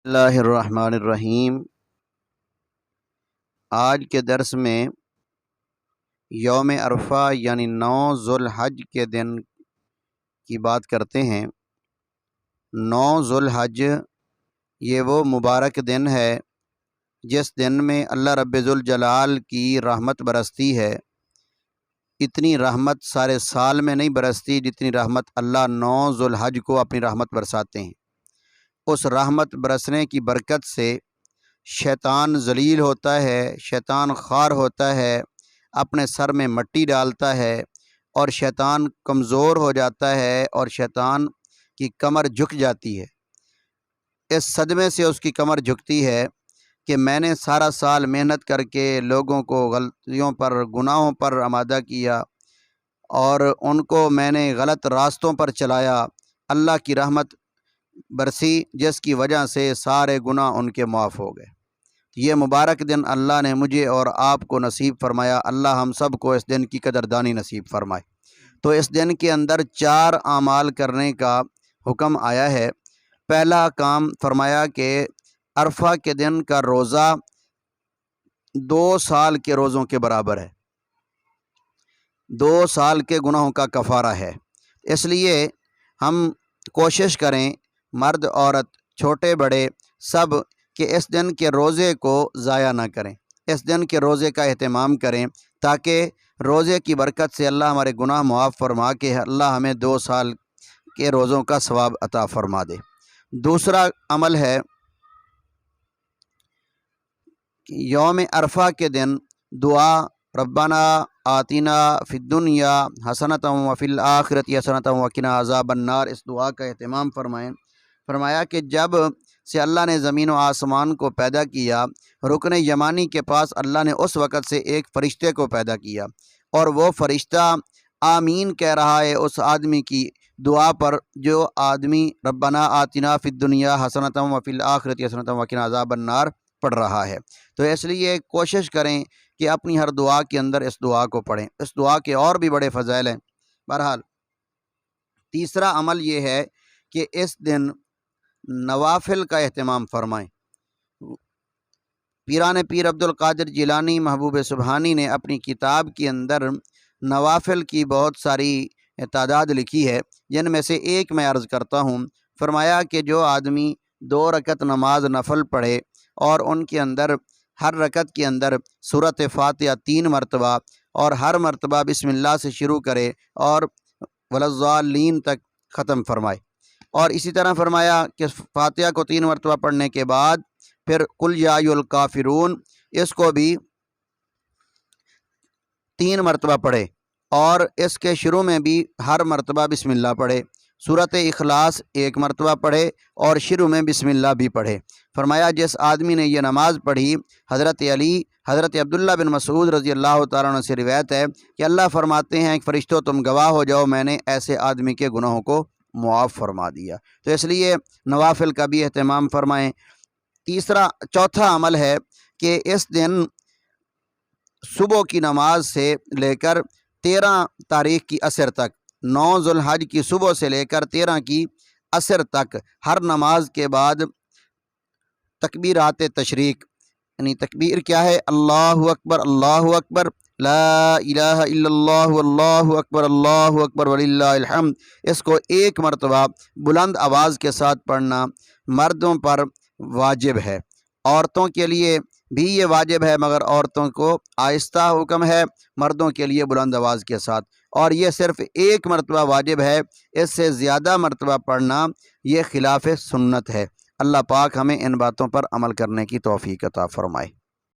اللہ الرحمن الرحیم۔ آج کے درس میں یوم عرفہ یعنی 9 ذوالحج کے دن کی بات کرتے ہیں۔ 9 ذوالحج یہ وہ مبارک دن ہے جس دن میں اللہ رب ذوالجلال کی رحمت برستی ہے۔ اتنی رحمت سارے سال میں نہیں برستی جتنی رحمت اللہ 9 ذوالحج کو اپنی رحمت برساتے ہیں۔ اس رحمت برسنے کی برکت سے شیطان ذلیل ہوتا ہے، شیطان خوار ہوتا ہے، اپنے سر میں مٹی ڈالتا ہے اور شیطان کمزور ہو جاتا ہے اور شیطان کی کمر جھک جاتی ہے۔ اس صدمے سے اس کی کمر جھکتی ہے کہ میں نے سارا سال محنت کر کے لوگوں کو غلطیوں پر، گناہوں پر آمادہ کیا اور ان کو میں نے غلط راستوں پر چلایا، اللہ کی رحمت برسی جس کی وجہ سے سارے گناہ ان کے معاف ہو گئے۔ یہ مبارک دن اللہ نے مجھے اور آپ کو نصیب فرمایا۔ اللہ ہم سب کو اس دن کی قدردانی نصیب فرمائے۔ تو اس دن کے اندر 4 اعمال کرنے کا حکم آیا ہے۔ پہلا کام فرمایا کہ عرفہ کے دن کا روزہ 2 سال کے روزوں کے برابر ہے، 2 سال کے گناہوں کا کفارہ ہے۔ اس لیے ہم کوشش کریں، مرد عورت چھوٹے بڑے سب، کہ اس دن کے روزے کو ضائع نہ کریں، اس دن کے روزے کا اہتمام کریں تاکہ روزے کی برکت سے اللہ ہمارے گناہ معاف فرما کے اللہ ہمیں 2 سال کے روزوں کا ثواب عطا فرما دے۔ دوسرا عمل ہے یوم عرفہ کے دن دعا ربنا آتنا فی الدنیا حسنۃ وفی الآخرۃ حسنۃ وقنا عذاب النار، اس دعا کا اہتمام فرمائیں۔ فرمایا کہ جب سے اللہ نے زمین و آسمان کو پیدا کیا، رکن یمانی کے پاس اللہ نے اس وقت سے ایک فرشتے کو پیدا کیا اور وہ فرشتہ آمین کہہ رہا ہے اس آدمی کی دعا پر جو آدمی ربنا آتنا فی الدنیا حسنۃ وفی الآخرۃ حسنۃ وقنا عذاب النار پڑھ رہا ہے۔ تو اس لیے کوشش کریں کہ اپنی ہر دعا کے اندر اس دعا کو پڑھیں۔ اس دعا کے اور بھی بڑے فضائل ہیں۔ بہرحال تیسرا عمل یہ ہے کہ اس دن نوافل کا اہتمام فرمائیں۔ پیران پیر عبد القادر جیلانی محبوب سبحانی نے اپنی کتاب کے اندر نوافل کی بہت ساری تعداد لکھی ہے، جن میں سے ایک میں عرض کرتا ہوں۔ فرمایا کہ جو آدمی 2 رکعت نماز نفل پڑھے اور ان کے اندر ہر رکعت کے اندر سورۃ فاتحہ 3 مرتبہ اور ہر مرتبہ بسم اللہ سے شروع کرے اور ولضالین تک ختم فرمائے، اور اسی طرح فرمایا کہ فاتحہ کو 3 مرتبہ پڑھنے کے بعد پھر قل یا ایھا الکافرون اس کو بھی 3 مرتبہ پڑھے اور اس کے شروع میں بھی ہر مرتبہ بسم اللہ پڑھے، سورۃ اخلاص 1 مرتبہ پڑھے اور شروع میں بسم اللہ بھی پڑھے۔ فرمایا جس آدمی نے یہ نماز پڑھی، حضرت علی، حضرت عبداللہ بن مسعود رضی اللہ تعالیٰ عنہ سے روایت ہے کہ اللہ فرماتے ہیں کہ فرشتوں تم گواہ ہو جاؤ، میں نے ایسے آدمی کے گناہوں کو معاف فرما دیا۔ تو اس لیے نوافل کا بھی اہتمام فرمائیں۔ چوتھا عمل ہے کہ اس دن صبح کی نماز سے لے کر 13 تاریخ کی عصر تک، 9 ذوالحج کی صبح سے لے کر 13 کی عصر تک ہر نماز کے بعد تکبیرات تشریق، یعنی تکبیر کیا ہے؟ اللہ اکبر لا الہ الا اللہ واللہ اکبر وللہ الحمد، اس کو 1 مرتبہ بلند آواز کے ساتھ پڑھنا مردوں پر واجب ہے۔ عورتوں کے لیے بھی یہ واجب ہے مگر عورتوں کو آہستہ حکم ہے، مردوں کے لیے بلند آواز کے ساتھ، اور یہ صرف 1 مرتبہ واجب ہے، اس سے زیادہ مرتبہ پڑھنا یہ خلاف سنت ہے۔ اللہ پاک ہمیں ان باتوں پر عمل کرنے کی توفیق عطا فرمائے۔